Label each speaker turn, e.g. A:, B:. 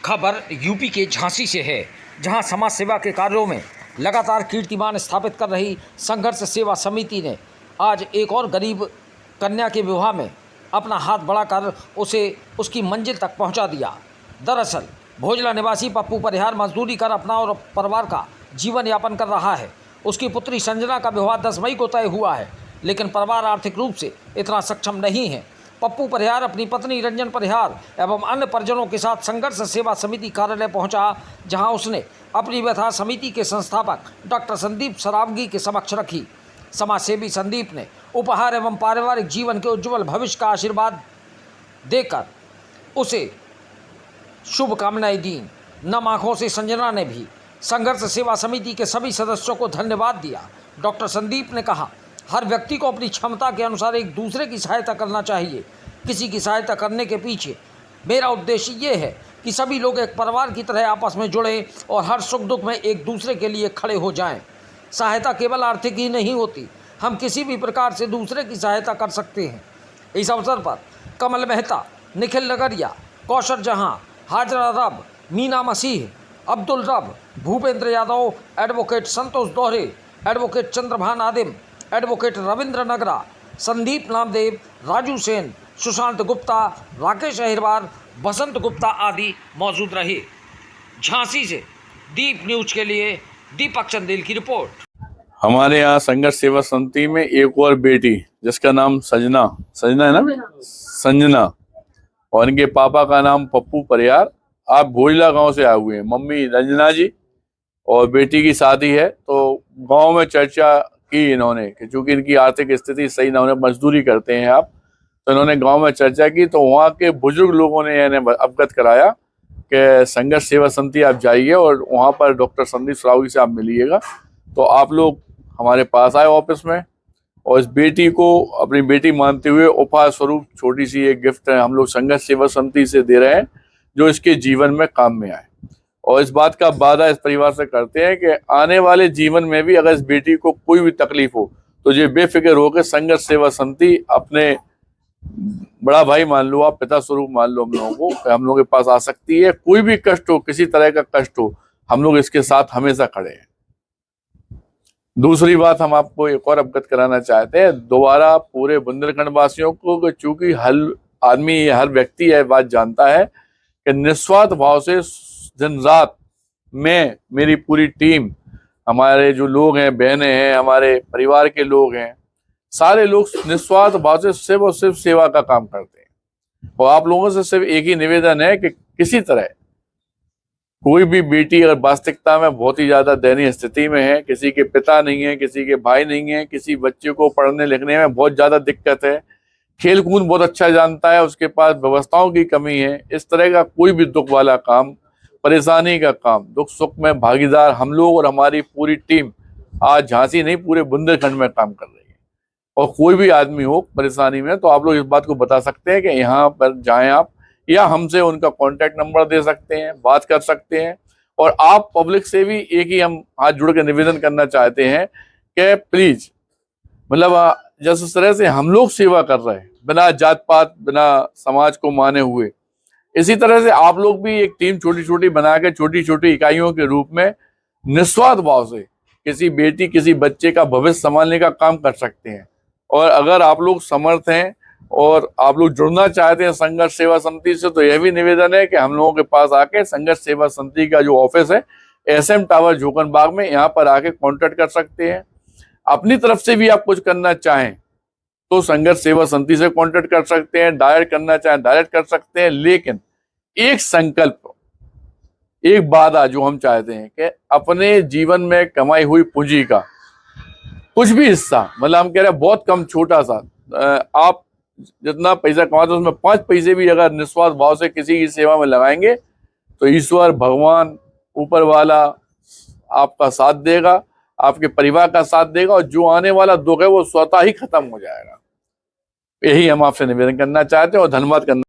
A: खबर यूपी के झांसी से है, जहां समाज सेवा के कार्यों में लगातार कीर्तिमान स्थापित कर रही संघर्ष सेवा समिति ने आज एक और गरीब कन्या के विवाह में अपना हाथ बढ़ाकर उसे उसकी मंजिल तक पहुंचा दिया। दरअसल भोजला निवासी पप्पू परिहार मजदूरी कर अपना और परिवार का जीवन यापन कर रहा है। उसकी पुत्री संजना का विवाह 10 मई को तय हुआ है, लेकिन परिवार आर्थिक रूप से इतना सक्षम नहीं है। पप्पू परिहार अपनी पत्नी रंजन परिहार एवं अन्य परिजनों के साथ संघर्ष सेवा समिति कार्यालय पहुंचा, जहां उसने अपनी व्यथा समिति के संस्थापक डॉक्टर संदीप सरावगी के समक्ष रखी। समाजसेवी संदीप ने उपहार एवं पारिवारिक जीवन के उज्जवल भविष्य का आशीर्वाद देकर उसे शुभकामनाएं दी। नम आंखों से संजना ने भी संघर्ष सेवा समिति के सभी सदस्यों को धन्यवाद दिया। डॉक्टर संदीप ने कहा, हर व्यक्ति को अपनी क्षमता के अनुसार एक दूसरे की सहायता करना चाहिए। किसी की सहायता करने के पीछे मेरा उद्देश्य ये है कि सभी लोग एक परिवार की तरह आपस में जुड़ें और हर सुख दुख में एक दूसरे के लिए खड़े हो जाएं। सहायता केवल आर्थिक ही नहीं होती, हम किसी भी प्रकार से दूसरे की सहायता कर सकते हैं। इस अवसर पर कमल मेहता, निखिल नगरिया, कौशल जहां, हाजरा रब, मीना मसीह, अब्दुल रब, भूपेंद्र यादव, एडवोकेट संतोष दोहरे, एडवोकेट चंद्रभान आदिम, एडवोकेट रविंद्र नगरा, संदीप नामदेव, राजू सेन, सुशांत गुप्ता, राकेश अहिरवार, बसंत गुप्ता आदि मौजूद रहे। झांसी से दीप न्यूज के लिए दीपक चंदेल की रिपोर्ट।
B: हमारे यहाँ संघर्ष सेवा समिति में एक और बेटी जिसका नाम संजना है ना, संजना, और इनके पापा का नाम पप्पू परिहार। आप भोजला गांव से आए हुए हैं। मम्मी रंजना जी और बेटी की शादी है, तो गांव में चर्चा की इन्होंने कि चूंकि इनकी आर्थिक स्थिति सही ना होने, मजदूरी करते हैं आप, तो इन्होंने गांव में चर्चा की। तो वहाँ के बुजुर्ग लोगों ने इन्हें अवगत कराया कि संघर्ष सेवा समिति आप जाइए और वहाँ पर डॉक्टर संदीप सरावगी से आप मिलिएगा। तो आप लोग हमारे पास आए ऑफिस में, और इस बेटी को अपनी बेटी मानते हुए उपहार स्वरूप छोटी सी एक गिफ्ट है हम लोग संघर्ष सेवा समिति से दे रहे हैं, जो इसके जीवन में काम में आए। और इस बात का वादा इस परिवार से करते हैं कि आने वाले जीवन में भी अगर इस बेटी को कोई भी तकलीफ हो तो ये बेफिक्र होकर संघर्ष सेवा समिति अपने बड़ा भाई मान लो, आप पिता स्वरूप मान लो हम लोगों को, हम लोगों के पास आ सकती है। कोई भी कष्ट हो, किसी तरह का कष्ट हो, हम लोग इसके साथ हमेशा खड़े हैं। दूसरी बात हम आपको एक और अवगत कराना चाहते हैं दोबारा पूरे बुंदेलखंड वासियों को, चूंकि हर आदमी, हर व्यक्ति यह बात जानता है कि निस्वार्थ भाव से दिन रात में मेरी पूरी टीम, हमारे जो लोग हैं, बहनें हैं, हमारे परिवार के लोग हैं, सारे लोग निस्वार्थ भाव से सिर्फ और सिर्फ सेवा का काम करते हैं। और आप लोगों से सिर्फ एक ही निवेदन है कि किसी तरह कोई भी बेटी अगर वास्तविकता में बहुत ही ज्यादा दयनीय स्थिति में है, किसी के पिता नहीं है, किसी के भाई नहीं है, किसी बच्चे को पढ़ने लिखने में बहुत ज्यादा दिक्कत है, खेल कूद बहुत अच्छा जानता है, उसके पास व्यवस्थाओं की कमी है, इस तरह का कोई भी दुख वाला काम, परेशानी का काम, दुख सुख में भागीदार हम लोग और हमारी पूरी टीम आज झांसी नहीं पूरे बुंदेलखंड में काम कर रही है। और कोई भी आदमी हो परेशानी में तो आप लोग इस बात को बता सकते हैं कि यहाँ पर जाएं आप, या हमसे उनका कॉन्टैक्ट नंबर दे सकते हैं, बात कर सकते हैं। और आप पब्लिक से भी एक ही हम हाथ जोड़ के निवेदन करना चाहते हैं कि प्लीज, मतलब जिस तरह से हम लोग सेवा कर रहे हैं बिना जात पात, बिना समाज को माने हुए, इसी तरह से आप लोग भी एक टीम छोटी छोटी बना के छोटी छोटी इकाइयों के रूप में निस्वार्थ भाव से किसी बेटी, किसी बच्चे का भविष्य संभालने का काम कर सकते हैं। और अगर आप लोग समर्थ हैं और आप लोग जुड़ना चाहते हैं संघर्ष सेवा समिति से, तो यह भी निवेदन है कि हम लोगों के पास आके संघर्ष सेवा समिति का जो ऑफिस है SM टावर झोकनबाग में, यहाँ पर आके कांटेक्ट कर सकते हैं। अपनी तरफ से भी आप कुछ करना चाहें तो संघर्ष सेवा समिति से कांटेक्ट कर सकते हैं, डायरेक्ट करना चाहें डायरेक्ट कर सकते हैं। लेकिन एक संकल्प, एक वादा जो हम चाहते हैं कि अपने जीवन में कमाई हुई पूंजी का कुछ भी हिस्सा, मतलब हम कह रहे हैं बहुत कम, छोटा सा, आप जितना पैसा कमाते हैं उसमें 5 पैसे भी अगर निस्वार्थ भाव से किसी की सेवा में लगाएंगे तो ईश्वर, भगवान, ऊपर वाला आपका साथ देगा, आपके परिवार का साथ देगा, और जो आने वाला दुख है वो स्वतः ही खत्म हो जाएगा। यही हम आपसे निवेदन करना चाहते हैं और धन्यवाद करना